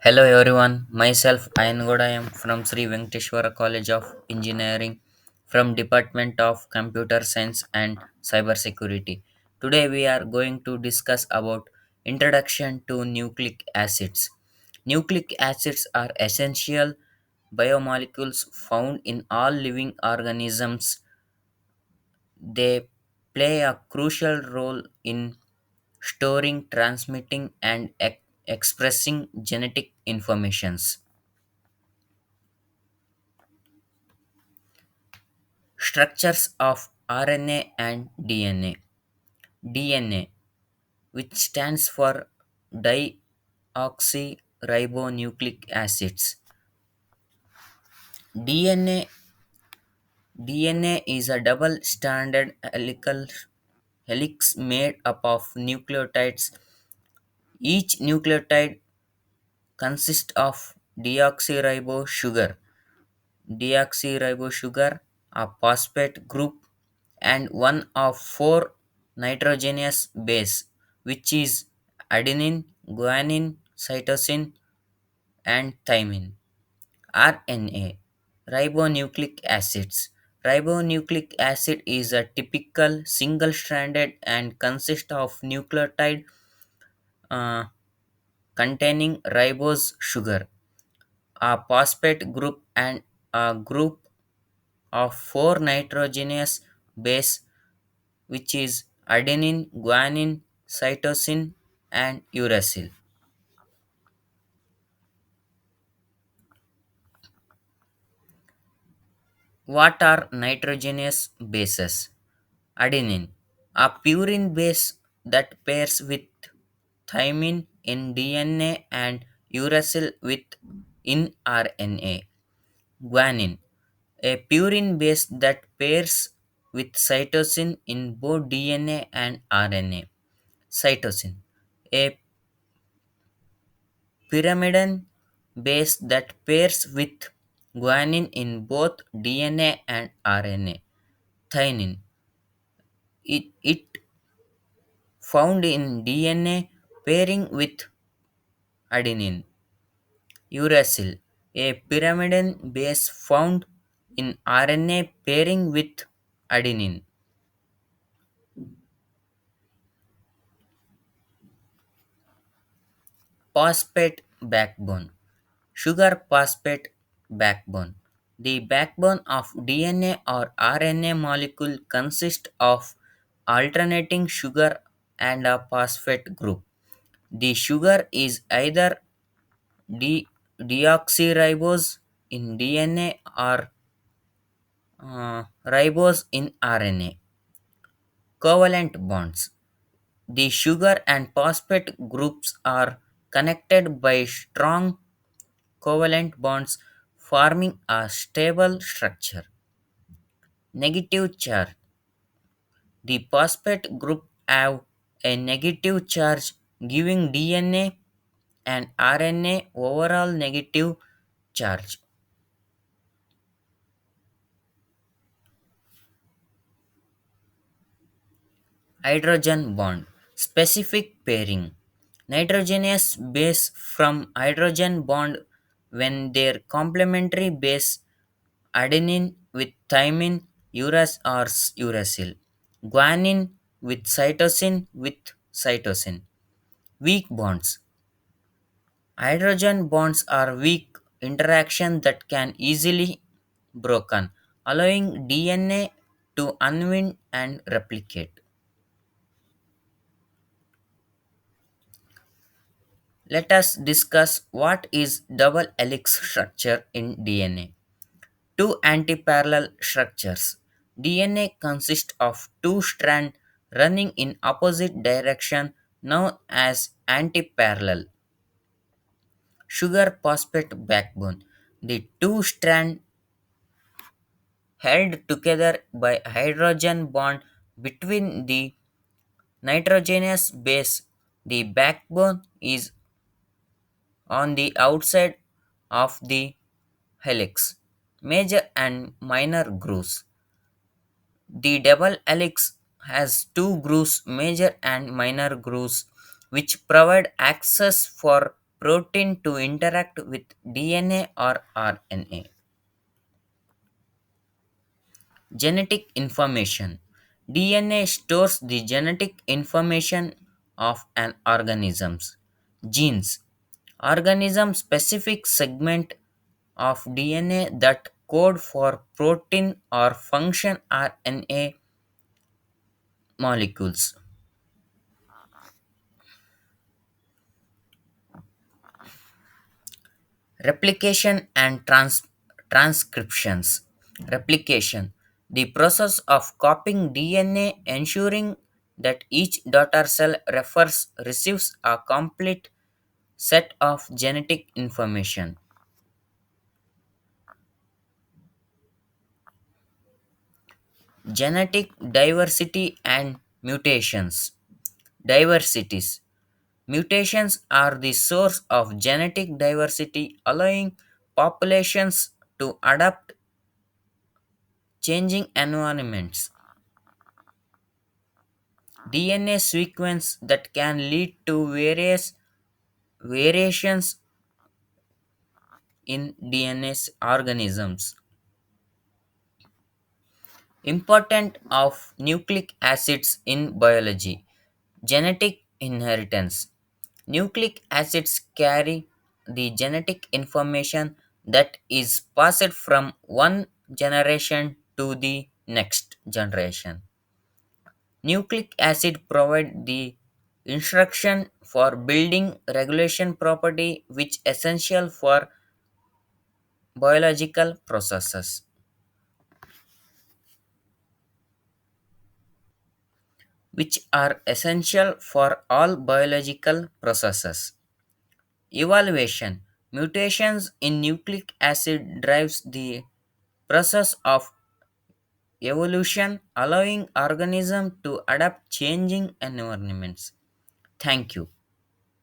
Hello everyone, myself Ayan I am from Sri Venkateshwara College of Engineering from Department of Computer Science and Cybersecurity. Today we are going to discuss about introduction to nucleic acids. Nucleic acids are essential biomolecules found in all living organisms. They play a crucial role in storing, transmitting, and expressing genetic informations. Structures of RNA and DNA. DNA, which stands for deoxyribonucleic acids. DNA is a double stranded helical helix made up of nucleotides. Each nucleotide consists of deoxyribosugar, a phosphate group, and one of four nitrogenous base, which is adenine, guanine, cytosine, and thymine. RNA, ribonucleic acids. Ribonucleic acid is a typical single-stranded and consists of nucleotide uh, containing ribose sugar, a phosphate group, and a group of four nitrogenous base, which is adenine, guanine, cytosine, and uracil. What are nitrogenous bases? Adenine, a purine base that pairs with thymine in DNA and uracil with in RNA. Guanine, a purine base that pairs with cytosine in both DNA and RNA. Cytosine, a pyrimidine base that pairs with guanine in both DNA and RNA. Thymine, it found in DNA pairing with adenine. Uracil, a pyrimidine base found in RNA pairing with adenine. Phosphate backbone. Sugar phosphate backbone. The backbone of DNA or RNA molecule consists of alternating sugar and a phosphate group. The sugar is either deoxyribose in DNA or ribose in RNA. Covalent bonds. The sugar and phosphate groups are connected by strong covalent bonds forming a stable structure. Negative charge. The phosphate group have a negative charge giving DNA and RNA overall negative charge. Hydrogen bond. Specific pairing. Nitrogenous base from hydrogen bond when their complementary base adenine with thymine, or uracil, guanine with cytosine. Weak bonds. Hydrogen bonds are weak interaction that can easily broken, allowing DNA to unwind and replicate. Let us discuss what is double helix structure in DNA. Two antiparallel structures. DNA consists of two strands running in opposite direction known as antiparallel. Sugar phosphate backbone. The two strands held together by hydrogen bond between the nitrogenous base. The backbone is on the outside of the helix. Major and minor grooves. The double helix has two grooves, major and minor grooves, which provide access for protein to interact with DNA or RNA. Genetic information. DNA stores the genetic information of an organism's genes. Organism specific segment of DNA that code for protein or function RNA molecules. Replication and transcriptions. Replication. The process of copying DNA ensuring that each daughter cell receives a complete set of genetic information. Genetic diversity and mutations. Diversities. Mutations are the source of genetic diversity, allowing populations to adapt changing environments. DNA sequence that can lead to various variations in DNA organisms. Important of nucleic acids in biology. Genetic inheritance. Nucleic acids carry the genetic information that is passed from one generation to the next generation. Nucleic acid provide the instruction for building regulation property which essential for biological processes, which are essential for all biological processes. Evaluation. Mutations in nucleic acid drives the process of evolution, allowing organism to adapt changing environments. Thank you.